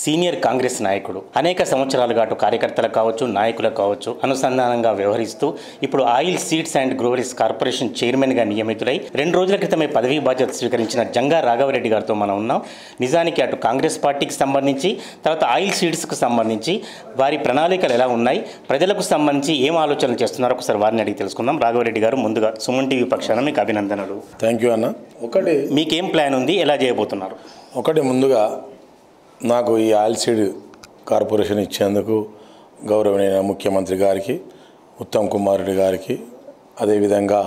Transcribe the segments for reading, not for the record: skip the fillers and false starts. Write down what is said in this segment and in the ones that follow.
Senior Congress నాయకుడు అనేక సంవత్సరాలుగా అటు కార్యకర్తలకు కావచ్చు నాయకులకు కావచ్చు అనుసంధానంగా వ్యవహరిస్తూ ఇప్పుడు ఆయిల్ సీడ్స్ అండ్ గ్రోవరీస్ కార్పొరేషన్ చైర్మన్గా నియమితులై 2 రోజుల క్రితమే పదవీ బాధ్యత స్వీకరించిన జంగా రాఘవరెడ్డి గారితో మనం ఉన్నాం. నిజానికి అటు కాంగ్రెస్ పార్టీకి సంబంధించి తర్వాత ఆయిల్ సీడ్స్కు సంబంధించి వారి ప్రణాళికలు ఎలా ఉన్నాయి, ప్రజలకు సంబంధించి ఏం ఆలోచనలు చేస్తున్నారో ఒకసారి వారిని అడిగి తెలుసుకుందాం. రాఘవరెడ్డి గారు, ముందుగా సుమన్ టీవీ పక్షాన మీకు అభినందనలు. థ్యాంక్ యూ అన్న. మీకేం ప్లాన్ ఉంది, ఎలా చేయబోతున్నారు? ముందుగా నాకు ఈ ఆయిల్ సీడ్ కార్పొరేషన్ ఇచ్చేందుకు గౌరవనీయ ముఖ్యమంత్రి గారికి, ఉత్తమ్ కుమార్ రెడ్డి గారికి, అదేవిధంగా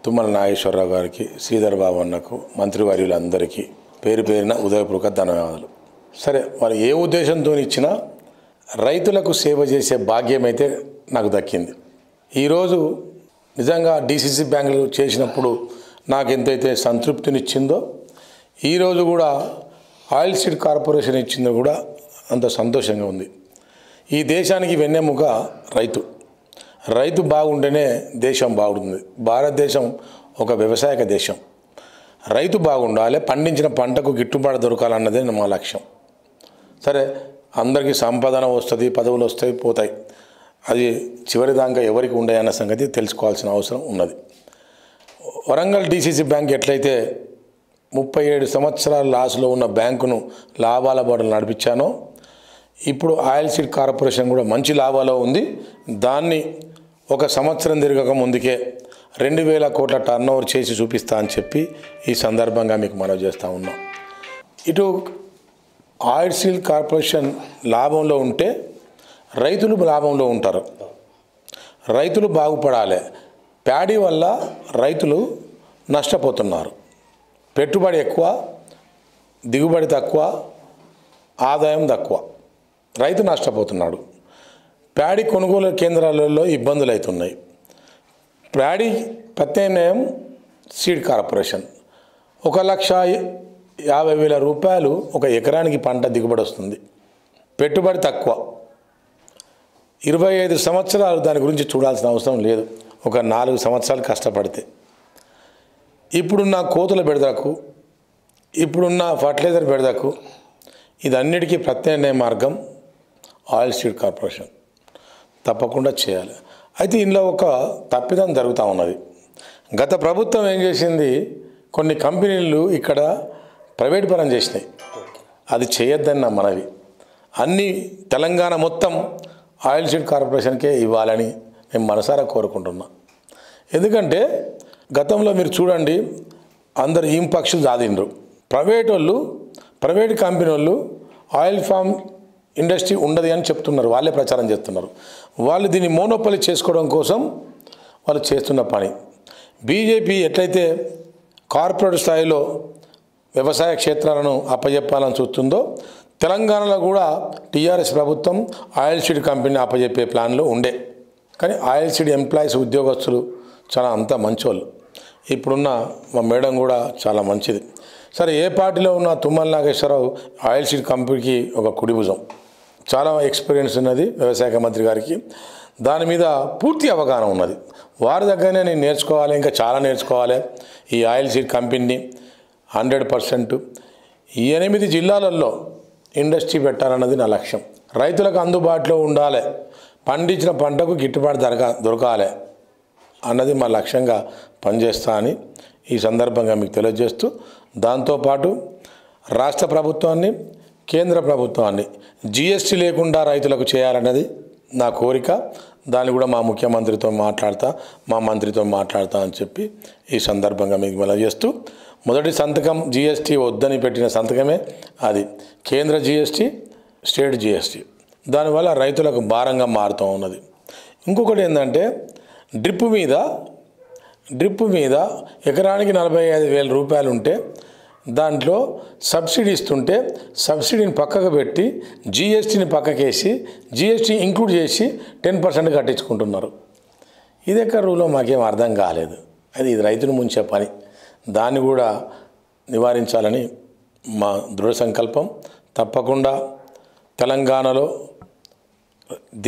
తుమ్మల నాగేశ్వరరావు గారికి, శ్రీధర్ బాబు అన్నకు, మంత్రివర్యులందరికీ పేరు పేరున ఉదయపూర్వక ధన్యవాదాలు. సరే, మరి ఏ ఉద్దేశంతో ఇచ్చినా రైతులకు సేవ చేసే భాగ్యం అయితే నాకు దక్కింది. ఈరోజు నిజంగా డిసిసి బ్యాంకులు చేసినప్పుడు నాకు ఎంతైతే సంతృప్తినిచ్చిందో, ఈరోజు కూడా ఆయిల్ సీడ్ కార్పొరేషన్ ఇచ్చిందో కూడా అంత సంతోషంగా ఉంది. ఈ దేశానికి వెన్నెముక రైతు బాగుంటేనే దేశం బాగుంటుంది. భారతదేశం ఒక వ్యవసాయక దేశం. రైతు బాగుండాలి, పండించిన పంటకు గిట్టుబాటు దొరకాలన్నదే మా లక్ష్యం. సరే, అందరికీ సంపాదన వస్తుంది, పదవులు వస్తాయి, పోతాయి. అది చివరిదాకా ఎవరికి ఉండయన్న సంగతి తెలుసుకోవాల్సిన అవసరం ఉన్నది. వరంగల్ డిసిసి బ్యాంక్ ఎట్లయితే 37 సంవత్సరాల లాస్లో ఉన్న బ్యాంకును లాభాల బాటలు నడిపించానో, ఇప్పుడు ఆయిల్ సీడ్ కార్పొరేషన్ కూడా మంచి లాభాలో ఉంది. దాన్ని 1 సంవత్సరం తిరగక ముందుకే 2000 కోట్ల టర్నోవర్ చేసి చూపిస్తా అని చెప్పి ఈ సందర్భంగా మీకు మనవి చేస్తూ ఉన్నాం. ఇటు ఆయిల్ సీడ్ కార్పొరేషన్ లాభంలో ఉంటే రైతులు లాభంలో ఉంటారు. రైతులు బాగుపడాలి. ప్యాడీ వల్ల రైతులు నష్టపోతున్నారు. పెట్టుబడి ఎక్కువ, దిగుబడి తక్కువ, ఆదాయం తక్కువ, రైతు నష్టపోతున్నాడు. ప్యాడీ కొనుగోలు కేంద్రాలలో ఇబ్బందులు అవుతున్నాయి. ప్యాడీ ప్రత్యామ్నాయం సీడ్ కార్పొరేషన్ 1,50,000 రూపాయలు ఒక ఎకరానికి పంట దిగుబడి వస్తుంది. పెట్టుబడి తక్కువ. 25 సంవత్సరాలు దాని గురించి చూడాల్సిన అవసరం లేదు. ఒక 4 సంవత్సరాలు కష్టపడితే ఇప్పుడున్న కోతుల బెడదకు, ఇప్పుడున్న ఫర్టిలైజర్ బెడదకు, ఇదన్నిటికీ ప్రత్యామ్నాయ మార్గం ఆయిల్ సీడ్ కార్పొరేషన్ తప్పకుండా చేయాలి. అయితే ఇందులో ఒక తప్పిదం జరుగుతూ ఉన్నది. గత ప్రభుత్వం ఏం చేసింది, కొన్ని కంపెనీలు ఇక్కడ ప్రైవేట్ పరం చేసినాయి. అది చేయొద్దని నా మనవి. అన్ని తెలంగాణ మొత్తం ఆయిల్ సీడ్ కార్పొరేషన్కే ఇవ్వాలని నేను మనసారా కోరుకుంటున్నా. ఎందుకంటే గతంలో మీరు చూడండి, అందరు ఈం పక్షులు దాదిండ్రు. ప్రైవేట్ కంపెనీ వాళ్ళు ఆయిల్ ఫామ్ ఇండస్ట్రీ ఉండదు అని చెప్తున్నారు, వాళ్ళే ప్రచారం చేస్తున్నారు. వాళ్ళు దీన్ని మోనోపలి చేసుకోవడం కోసం వాళ్ళు చేస్తున్న పని. బీజేపీ ఎట్లయితే కార్పొరేట్ స్థాయిలో వ్యవసాయ క్షేత్రాలను అప్పజెప్పాలని చూస్తుందో, తెలంగాణలో కూడా టీఆర్ఎస్ ప్రభుత్వం ఆయిల్ సీడ్ కంపెనీ అప్పజెప్పే ప్లాన్లో ఉండే. కానీ ఆయిల్ సీడ్ ఎంప్లాయీస్, ఉద్యోగస్తులు చాలా అంతా మంచోళ్ళు. ఇప్పుడున్న మా మేడం కూడా చాలా మంచిది. సరే, ఏ పార్టీలో ఉన్న తుమ్మల నాగేశ్వరరావు ఆయిల్ సీడ్ కంపెనీకి ఒక కుడిభుజం. చాలా ఎక్స్పీరియన్స్ ఉన్నది వ్యవసాయ మంత్రి గారికి. దాని మీద పూర్తి అవగాహన ఉన్నది. వారి దగ్గరనే నేను నేర్చుకోవాలి, ఇంకా చాలా నేర్చుకోవాలి. ఈ ఆయిల్ సీడ్ కంపెనీని 100% 8 జిల్లాలలో ఇండస్ట్రీ పెట్టాలన్నది నా లక్ష్యం. రైతులకు అందుబాటులో ఉండాలి, పండించిన పంటకు గిట్టుబాటు దొరకాలి అన్నది మా లక్ష్యంగా పనిచేస్తా అని ఈ సందర్భంగా మీకు తెలియజేస్తూ, దాంతోపాటు రాష్ట్ర ప్రభుత్వాన్ని, కేంద్ర ప్రభుత్వాన్ని జిఎస్టీ లేకుండా రైతులకు చేయాలన్నది నా కోరిక. దాన్ని కూడా మా ముఖ్యమంత్రితో మాట్లాడతా, మా మంత్రితో మాట్లాడతా అని చెప్పి ఈ సందర్భంగా మీకు తెలియజేస్తూ, మొదటి సంతకం జిఎస్టీ వద్దని పెట్టిన సంతకమే అది. కేంద్ర జిఎస్టీ, స్టేట్ జిఎస్టీ. దానివల్ల రైతులకు భారంగా మారుతూ ఉన్నది. ఇంకొకటి ఏంటంటే, డ్రిప్ మీద ఎకరానికి 45,000 రూపాయలు ఉంటే దాంట్లో సబ్సిడీ ఇస్తుంటే, సబ్సిడీని పక్కకు పెట్టి జిఎస్టీని పక్కకేసి జిఎస్టీ ఇంక్లూడ్ చేసి 10% కట్టించుకుంటున్నారు. ఇది ఎక్కడ రూలో మాకేం అర్థం కాలేదు. ఇది రైతును ముంచే పని. దాన్ని కూడా నివారించాలని మా దృఢ సంకల్పం. తప్పకుండా తెలంగాణలో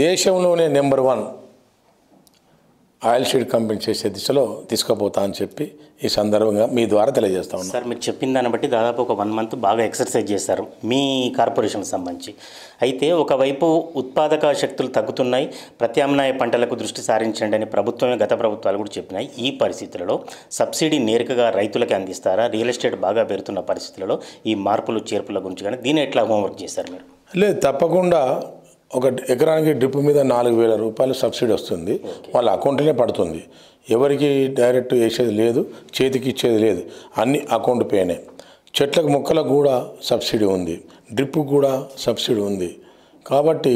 దేశంలోనే నెంబర్ 1 ఆయిల్ సీడ్ కంపెనీ చేసే దిశలో తీసుకుపోతా అని చెప్పి ఈ సందర్భంగా మీ ద్వారా తెలియజేస్తా ఉన్నాను. సార్, మీరు చెప్పిన దాన్ని బట్టి దాదాపు ఒక 1 మంత్ బాగా ఎక్సర్సైజ్ చేశారు మీ కార్పొరేషన్కి సంబంధించి. అయితే ఒకవైపు ఉత్పాదక శక్తులు తగ్గుతున్నాయి, ప్రత్యామ్నాయ పంటలకు దృష్టి సారించండి అని ప్రభుత్వమే గత ప్రభుత్వాలు కూడా చెప్పినాయి. ఈ పరిస్థితులలో సబ్సిడీ నేరుగా రైతులకి అందిస్తారా? రియల్ ఎస్టేట్ బాగా పెరుగుతున్న పరిస్థితులలో ఈ మార్పులు చేర్పుల గురించి కానీ దీన్ని ఎట్లా హోంవర్క్ చేశారు మీరు? లేదు, తప్పకుండా ఒక ఎకరానికి డ్రిప్ మీద 4,000 రూపాయలు సబ్సిడీ వస్తుంది. వాళ్ళ అకౌంట్లోనే పడుతుంది. ఎవరికి డైరెక్ట్ వేసేది లేదు, చేతికి ఇచ్చేది లేదు, అన్ని అకౌంట్ పేనే. చెట్లకు మొక్కలకు కూడా సబ్సిడీ ఉంది, డ్రిప్ కూడా సబ్సిడీ ఉంది. కాబట్టి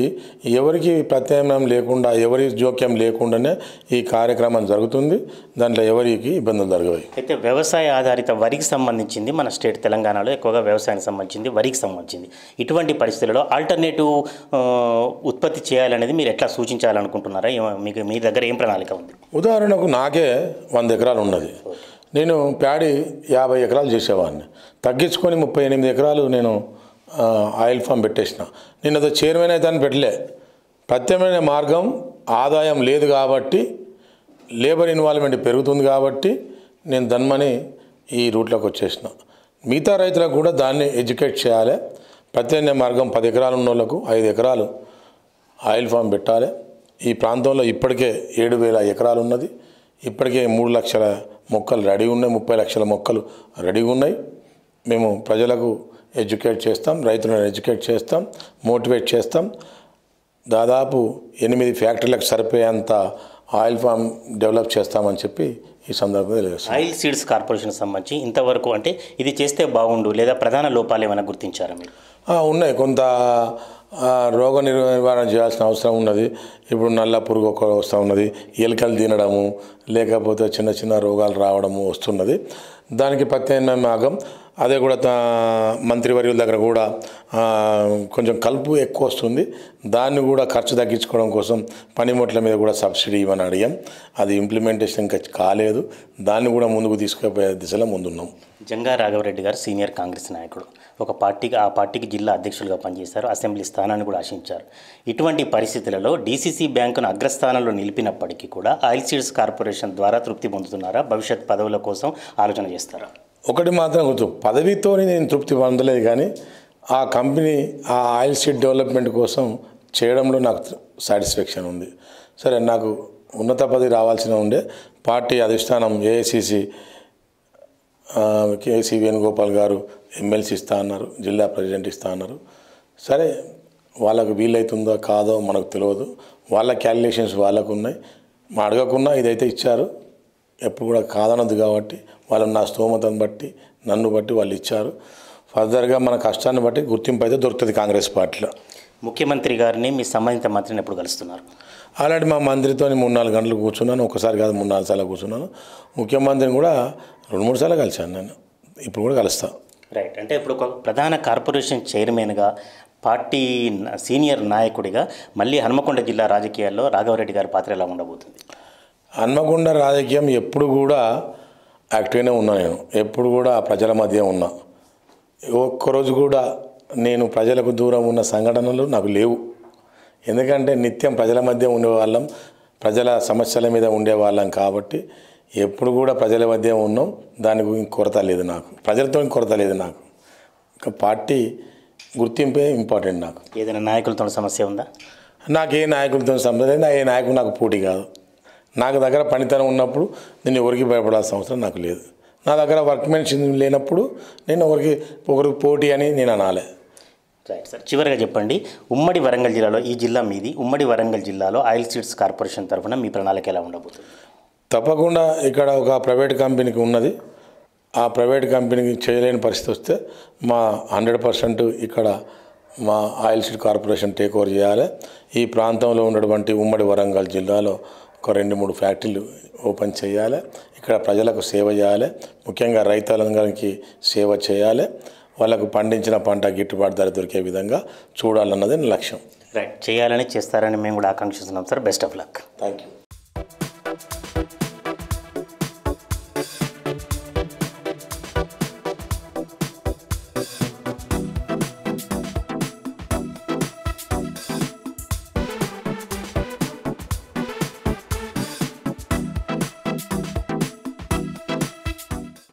ఎవరికి ప్రత్యామ్నాయం లేకుండా, ఎవరి జోక్యం లేకుండానే ఈ కార్యక్రమం జరుగుతుంది. దాంట్లో ఎవరికి ఇబ్బందులు జరగవు. అయితే వ్యవసాయ ఆధారిత వరికి సంబంధించింది మన స్టేట్ తెలంగాణలో ఎక్కువగా వ్యవసాయానికి సంబంధించింది, వరికి సంబంధించింది. ఇటువంటి పరిస్థితుల్లో ఆల్టర్నేటివ్ ఉత్పత్తి చేయాలనేది మీరు ఎట్లా సూచించాలనుకుంటున్నారా? మీకు మీ దగ్గర ఏం ప్రణాళిక ఉంది? ఉదాహరణకు నాకే 100 ఎకరాలు ఉన్నది. నేను ప్యాడీ 50 ఎకరాలు చేసేవాడిని. తగ్గించుకొని 38 ఎకరాలు నేను ఆయిల్ ఫామ్ పెట్టేసిన. నేను అది చైర్మన్ అయితే అని పెట్టలే. ప్రత్యామ్నాయ మార్గం ఆదాయం లేదు కాబట్టి, లేబర్ ఇన్వాల్వ్మెంట్ పెరుగుతుంది కాబట్టి నేను దన్మని ఈ రూట్లోకి వచ్చేసిన. మిగతా రైతులకు కూడా దాన్ని ఎడ్యుకేట్ చేయాలి. ప్రత్యామ్నాయ మార్గం 10 ఎకరాలు ఉన్న వాళ్ళకు 5 ఎకరాలు ఆయిల్ ఫామ్ పెట్టాలి. ఈ ప్రాంతంలో ఇప్పటికే 7,000 ఎకరాలు ఉన్నది. ఇప్పటికే 3 లక్షల మొక్కలు రెడీ ఉన్నాయి, 30 లక్షల మొక్కలు రెడీగా ఉన్నాయి. మేము ప్రజలకు ఎడ్యుకేట్ చేస్తాం, రైతులను ఎడ్యుకేట్ చేస్తాం, మోటివేట్ చేస్తాం. దాదాపు 8 ఫ్యాక్టరీలకు సరిపోయేంత ఆయిల్ ఫామ్ డెవలప్ చేస్తామని చెప్పి ఈ సందర్భంగా తెలియజేస్తాం. ఆయిల్ సీడ్స్ కార్పొరేషన్ సంబంధించి ఇంతవరకు అంటే ఇది చేస్తే బాగుండు లేదా ప్రధాన లోపాలు ఏమైనా గుర్తించారా మీరు? ఉన్నాయి, కొంత రోగ నివారణ చేయాల్సిన అవసరం ఉన్నది. ఇప్పుడు నల్ల పురుగు ఒక వస్తూ ఉన్నది, ఎలుకలు తినడము, లేకపోతే చిన్న చిన్న రోగాలు రావడము వస్తున్నది. దానికి ప్రత్యామ్నాయ మార్గం అదే కూడా మంత్రివర్యుల దగ్గర కూడా కొంచెం కలుపు ఎక్కువ వస్తుంది. దాన్ని కూడా ఖర్చు తగ్గించుకోవడం కోసం పనిముట్ల మీద కూడా సబ్సిడీ ఇవ్వని అడిగాం. అది ఇంప్లిమెంటేషన్ ఇంకా కాలేదు. దాన్ని కూడా ముందుకు తీసుకుపోయే దిశలో ముందున్నాం. జంగా రాఘవరెడ్డి గారు సీనియర్ కాంగ్రెస్ నాయకుడు. ఆ పార్టీకి జిల్లా అధ్యక్షులుగా పనిచేశారు, అసెంబ్లీ స్థానాన్ని కూడా ఆశించారు. ఇటువంటి పరిస్థితులలో డీసీసీ బ్యాంకును అగ్రస్థానంలో నిలిపినప్పటికీ కూడా ఆయిల్ సీడ్స్ కార్పొరేషన్ ద్వారా తృప్తి పొందుతున్నారా? భవిష్యత్ పదవుల కోసం ఆలోచన చేస్తారా? ఒకటి మాత్రం గుర్తు, పదవితో నేను తృప్తి పొందలేదు, కానీ ఆ కంపెనీ ఆ ఆయిల్ సీడ్ డెవలప్మెంట్ కోసం చేయడంలో నాకు సాటిస్ఫాక్షన్ ఉంది. సరే, నాకు ఉన్నత పదవి రావాల్సిన ఉండే. పార్టీ అధిష్టానం ఏఐసిసి కేసీ వేణుగోపాల్ గారు ఎమ్మెల్సీ ఇస్తా అన్నారు, జిల్లా ప్రెసిడెంట్ ఇస్తా అన్నారు. సరే, వాళ్ళకు వీలవుతుందో కాదో మనకు తెలియదు. వాళ్ళ క్యాలిక్యులేషన్స్ వాళ్ళకు ఉన్నాయి. మా అడగకున్నా ఇదైతే ఇచ్చారు. ఎప్పుడు కూడా కాదనద్దు కాబట్టి వాళ్ళు నా స్తోమతను బట్టి, నన్ను బట్టి వాళ్ళు ఇచ్చారు. ఫర్దర్గా మన కష్టాన్ని బట్టి గుర్తింపు అయితే దొరుకుతుంది కాంగ్రెస్ పార్టీలో. ముఖ్యమంత్రి గారిని మీ సంబంధిత మంత్రిని ఎప్పుడు కలుస్తున్నారు? ఆల్రెడీ మా మంత్రితో 3-4 గంటలు కూర్చున్నాను. ఒకసారి కాదు, 3-4 సార్లు కూర్చున్నాను. ముఖ్యమంత్రిని కూడా 2-3 సార్లు కలిశాను నేను. ఇప్పుడు కూడా కలుస్తాను. రైట్. అంటే ఇప్పుడు ఒక ప్రధాన కార్పొరేషన్ చైర్మన్గా, పార్టీ సీనియర్ నాయకుడిగా మళ్ళీ హన్మకొండ జిల్లా రాజకీయాల్లో రాఘవరెడ్డి గారి పాత్ర ఎలా ఉండబోతుంది? హన్మకొండ రాజకీయం ఎప్పుడు కూడా యాక్టివ్గానే ఉన్నా. నేను ఎప్పుడు కూడా ప్రజల మధ్య ఉన్నా. ఒక్కరోజు కూడా నేను ప్రజలకు దూరం ఉన్న సంఘటనలు నాకు లేవు. ఎందుకంటే నిత్యం ప్రజల మధ్య ఉండేవాళ్ళం, ప్రజల సమస్యల మీద ఉండేవాళ్ళం కాబట్టి ఎప్పుడు కూడా ప్రజల మధ్య ఉన్నాం. దానికి కొరత లేదు నాకు, ప్రజలతో కొరత లేదు నాకు. ఇంకా పార్టీ గుర్తింపే ఇంపార్టెంట్ నాకు. ఏదైనా నాయకులతో సమస్య ఉందా? నాకు ఏ నాయకులతో సమస్య లేదు. ఏ నాయకుడు నాకు పోటీ కాదు. నాకు దగ్గర పనితనం ఉన్నప్పుడు నేను ఎవరికి భయపడాల్సిన అవసరం నాకు లేదు. నా దగ్గర వర్క్మెన్షిప్ లేనప్పుడు నేను ఒకరికి పోటీ అని నేను అనాలే. రైట్ సార్, చివరిగా చెప్పండి, ఉమ్మడి వరంగల్ జిల్లాలో, ఈ జిల్లా మీది, ఉమ్మడి వరంగల్ జిల్లాలో ఆయిల్ సీడ్స్ కార్పొరేషన్ తరఫున మీ ప్రణాళిక ఎలా ఉండబోతుంది? తప్పకుండా ఇక్కడ ఒక ప్రైవేట్ కంపెనీకి ఉన్నది. ఆ ప్రైవేట్ కంపెనీకి చేయలేని పరిస్థితి వస్తే మా 100% ఇక్కడ మా oil seed corporation take over చేయాలి. ఈ ప్రాంతంలో ఉన్నటువంటి ఉమ్మడి వరంగల్ జిల్లాలో ఒక 2-3 ఫ్యాక్టరీలు ఓపెన్ చేయాలి. ఇక్కడ ప్రజలకు సేవ చేయాలి, ముఖ్యంగా రైతాంగానికి సేవ చేయాలి. వాళ్ళకు పండించిన పంట గిట్టుబాటు ధర దొరికే విధంగా చూడాలన్నది నా లక్ష్యం. రైట్, చేయాలని చేస్తారని మేము కూడా ఆకాంక్షిస్తున్నాం sir. Best of luck. Thank you.